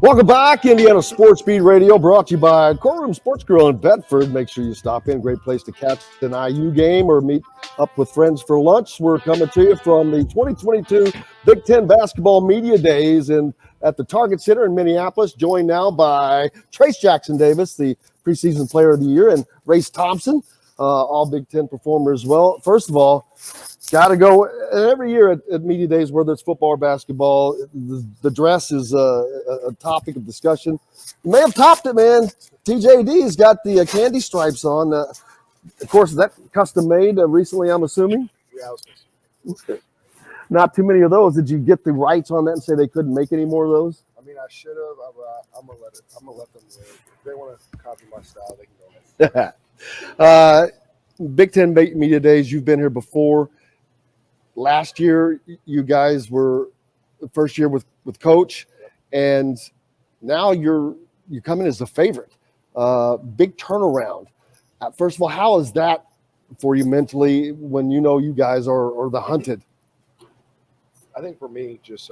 Welcome back, Indiana Sports Beat Radio, brought to you by Courtroom Sports Grill in Bedford. Make sure you stop in. Great place to catch an IU game or meet up with friends for lunch. We're coming to you from the 2022 Big Ten Basketball Media Days and at the Target Center in Minneapolis, joined now by Trayce JacksonDavis, the preseason player of the year, and Thompson, all Big Ten performers as well. First of all, got to go every year at Media Days, whether it's football or basketball. The dress is a topic of discussion. You may have topped it, man. TJD's got the candy stripes on. Of course, is that custom made recently, I'm assuming? Yeah. Not too many of those. Did you get the rights on that and say they couldn't make any more of those? I mean, I should have. I'm gonna let them live. If they want to copy my style, they can go ahead. Big Ten Media Days. You've been here before. Last year, you guys were the first year with Coach, and now you're coming as a favorite. Big turnaround. First of all, how is that for you mentally when you know you guys are the hunted? I think for me, just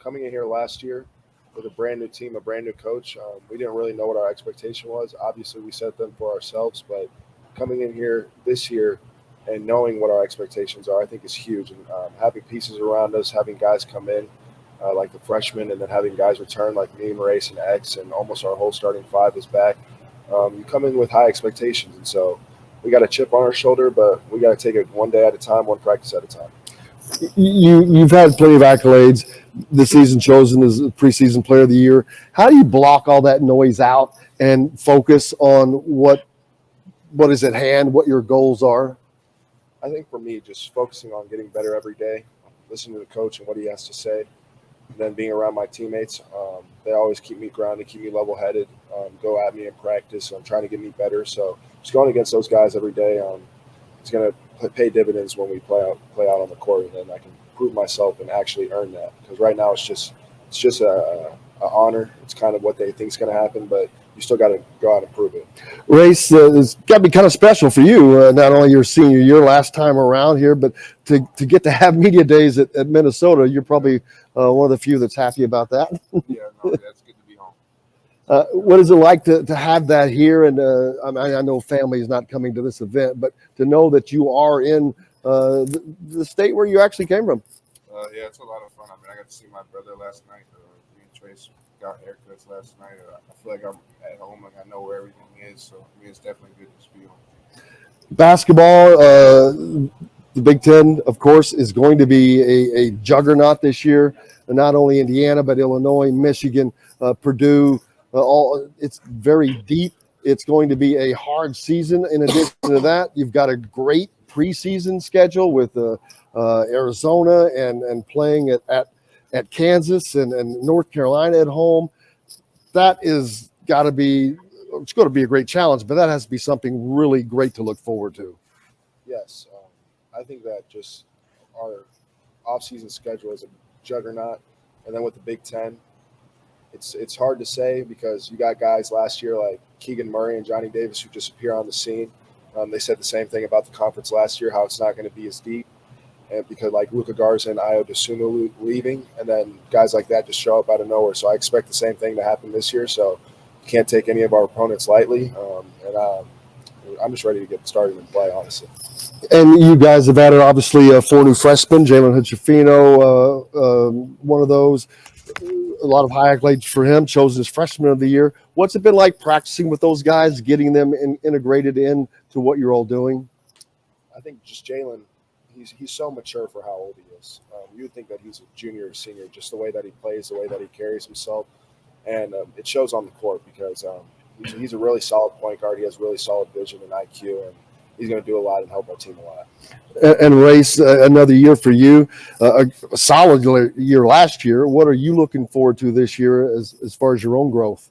coming in here last year with a brand new team, a brand new coach, we didn't really know what our expectation was. Obviously, we set them for ourselves, but coming in here this year and knowing what our expectations are, I think is huge. And having pieces around us, having guys come in like the freshmen, and then having guys return like me, Race, and X, and almost our whole starting five is back. You come in with high expectations, and so we got a chip on our shoulder, but we got to take it one day at a time, one practice at a time. You've had plenty of accolades this season, chosen as a preseason player of the year. How do you block all that noise out and focus on what is at hand, what your goals are? I think for me, just focusing on getting better every day, listening to the coach and what he has to say, and then being around my teammates. They always keep me grounded, keep me level-headed, go at me in practice. I'm trying to get me better. So just going against those guys every day, it's going to pay dividends when we play out on the court, and then I can prove myself and actually earn that. Because right now it's just a honor. It's kind of what they think is going to happen, but you still got to go out and prove it. Race has got to be kind of special for you, not only your senior year last time around here, but to get to have media days at Minnesota. You're probably one of the few that's happy about that. Yeah, no, that's good to be home. What is it like to have that here? And I know family is not coming to this event, but to know that you are in the state where you actually came from. Yeah, it's a lot of fun. I mean, I got to see my brother last night. Me and Trayce got haircuts last night. I feel like I'm at home, like I know where everything is. So, I mean, it's definitely good to be home. Basketball, the Big Ten, of course, is going to be a juggernaut this year. Not only Indiana, but Illinois, Michigan, Purdue. It's very deep. It's going to be a hard season. In addition to that, you've got a great preseason schedule with Arizona and playing at Kansas and North Carolina at home. That is got to be – it's going to be a great challenge, but that has to be something really great to look forward to. Yes. I think that just our off-season schedule is a juggernaut. And then with the Big Ten, it's hard to say because you got guys last year like Keegan Murray and Johnny Davis who just appear on the scene. They said the same thing about the conference last year, how it's not going to be as deep. And because like Luka Garza and Ayo Dosunmu leaving, and then guys like that just show up out of nowhere. So I expect the same thing to happen this year. So you can't take any of our opponents lightly. I'm just ready to get started and play, honestly. And you guys have added, obviously, 4 new freshmen, Jalen Hood-Schifino, one of those. A lot of high accolades for him, chosen as freshman of the year. What's it been like practicing with those guys, getting them integrated into what you're all doing? I think just Jalen, he's so mature for how old he is. You would think that he's a junior or senior, just the way that he plays, the way that he carries himself. And it shows on the court because he's a really solid point guard. He has really solid vision and IQ, and he's going to do a lot and help our team a lot. And Race, another year for you, a solid year last year. What are you looking forward to this year as far as your own growth?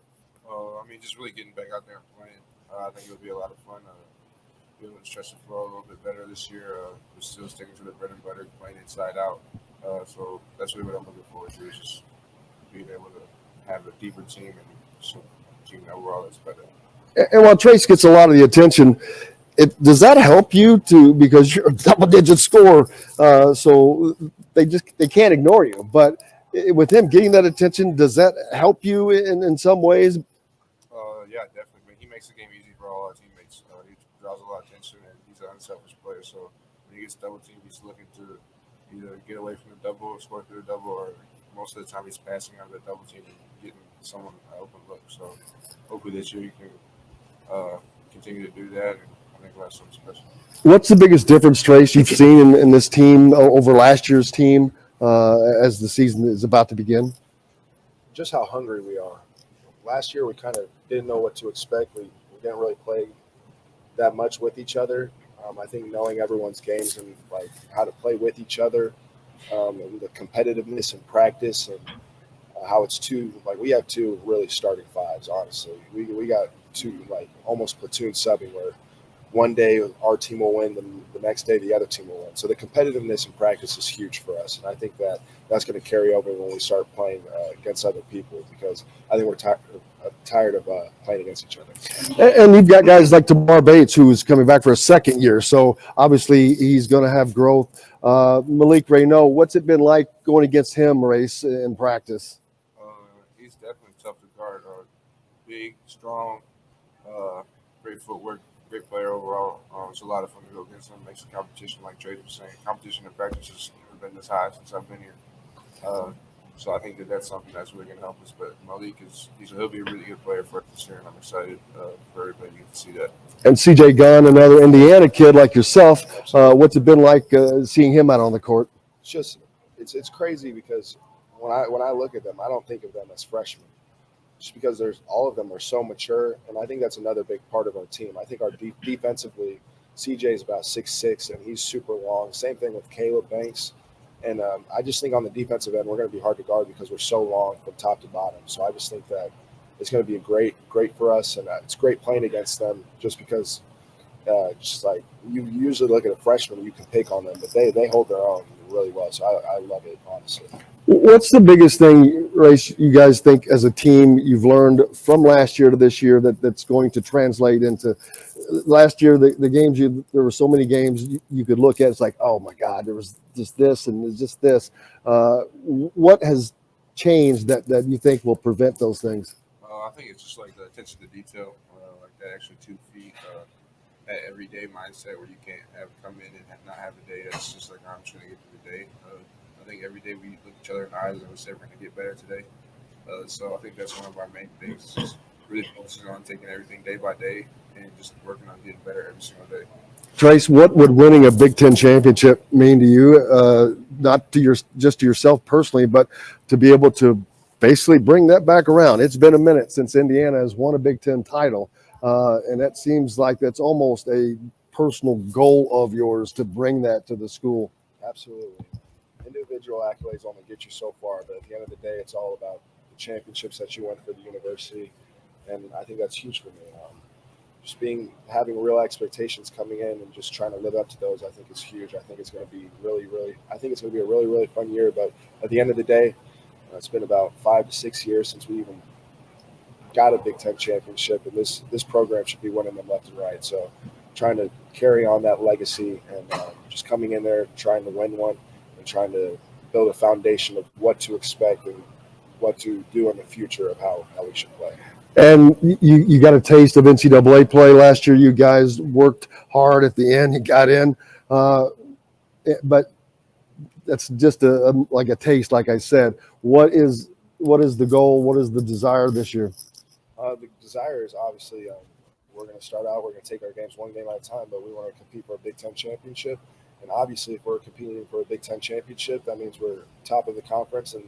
I mean, just really getting back out there and playing. I think it'll be a lot of fun. Being able to stretch the floor a little bit better this year. We're still sticking to the bread and butter, playing inside out. So that's really what I'm looking forward to, is just being able to have a deeper team and just a team overall that's better. And while Trayce gets a lot of the attention, does that help you because you're a double-digit scorer, so they can't ignore you. But with him getting that attention, does that help you in some ways? Yeah, definitely. But he makes the game easy for all our teammates. He draws a lot of attention, and he's an unselfish player. So when he gets double teamed, he's looking to either get away from the double or score through the double, or most of the time he's passing out of the double team and getting someone an open look. So hopefully this year you can continue to do that, and I think we'll have something special. What's the biggest difference, Trayce, you've seen in this team over last year's team as the season is about to begin? Just how hungry we are. Last year we kind of didn't know what to expect. We didn't really play that much with each other. I think knowing everyone's games and like how to play with each other, and the competitiveness in practice, and how it's we have two really starting fives. Honestly, we got two like almost platoon subbing where one day our team will win, and the next day the other team will win. So the competitiveness in practice is huge for us, and I think that's going to carry over when we start playing against other people, because I think we're tired of playing against each other. And you've got guys like Tamar Bates, who's coming back for a second year, so obviously he's going to have growth. Malik Ray, what's it been like going against him, Race, in practice? He's definitely tough to guard. Big, strong, great footwork. Great player overall. It's a lot of fun to go against him. Makes the competition, like Trayce was saying, competition in practice has never been this high since I've been here. So I think that's something that's really going to help us. But Malik he'll be a really good player for us this year, and I'm excited for everybody to get to see that. And CJ Gunn, another Indiana kid like yourself, what's it been like seeing him out on the court? It's crazy because when I look at them, I don't think of them as freshmen. Just because all of them are so mature, and I think that's another big part of our team. I think our defensively, CJ is about 6'6", and he's super long. Same thing with Caleb Banks, and I just think on the defensive end we're going to be hard to guard because we're so long from top to bottom. So I just think that it's going to be great for us, and it's great playing against them. Just because, just like you usually look at a freshman, you can pick on them, but they hold their own really well. So I love it, honestly. What's the biggest thing, Race, you guys think as a team you've learned from last year to this year that's going to translate into last year? The games there were so many games you could look at. It's like, oh my God, there was just this and there's just this. What has changed that you think will prevent those things? I think it's just like the attention to detail, like that extra 2 feet, that everyday mindset where you can't come in and not have a day that's just like, I'm just going to get through the day. I think every day we look each other in the eyes and we say we're going to get better today. So I think that's one of our main things, just really focusing on taking everything day by day and just working on getting better every single day. Trayce, what would winning a Big Ten championship mean to you? Not to just to yourself personally, but to be able to basically bring that back around. It's been a minute since Indiana has won a Big Ten title, and that seems like that's almost a personal goal of yours to bring that to the school. Absolutely. Individual accolades only get you so far, but at the end of the day, it's all about the championships that you won for the university, and I think that's huge for me. Just having real expectations coming in and just trying to live up to those, I think is huge. I think it's going to be a really fun year. But at the end of the day, it's been about 5 to 6 years since we even got a Big Ten championship, and this program should be winning them left and right. So trying to carry on that legacy and just coming in there, trying to win one, and trying to build a foundation of what to expect and what to do in the future of how we should play. And you got a taste of NCAA play last year. You guys worked hard at the end. You got in, but that's just like a taste. Like I said, what is the goal? What is the desire this year? The desire is obviously we're going to start out. We're going to take our games one game at a time, but we want to compete for a Big Ten championship. And obviously, if we're competing for a Big Ten championship, that means we're top of the conference, and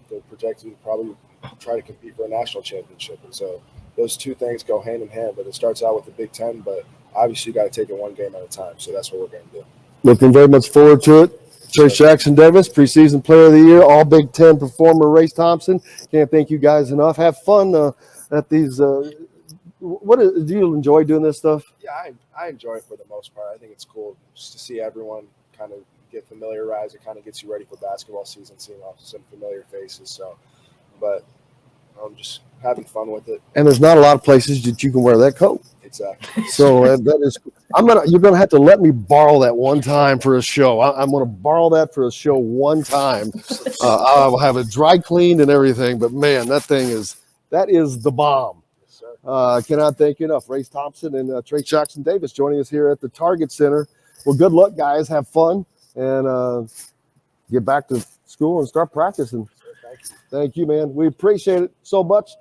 they're projected to probably try to compete for a national championship. And so those two things go hand in hand, but it starts out with the Big Ten, but obviously you got to take it one game at a time. So that's what we're going to do. Looking very much forward to it. Trayce JacksonDavis, preseason player of the year, all Big Ten performer, Race Thompson. Can't thank you guys enough. Have fun at these. Do you enjoy doing this stuff? Yeah, I enjoy it for the most part. I think it's cool just to see everyone kind of get familiarized. It kind of gets you ready for basketball season, seeing some familiar faces. So, but I'm just having fun with it. And there's not a lot of places that you can wear that coat. Exactly. So that is You're gonna have to let me borrow that one time for a show. I'm gonna borrow that for a show one time. I'll have it dry cleaned and everything. But man, that is the bomb. Yes, sir. Cannot thank you enough. Trayce Thompson and Trayce JacksonDavis joining us here at the Target Center. Well, good luck, guys. Have fun and get back to school and start practicing. Thank you. Thank you, man. We appreciate it so much.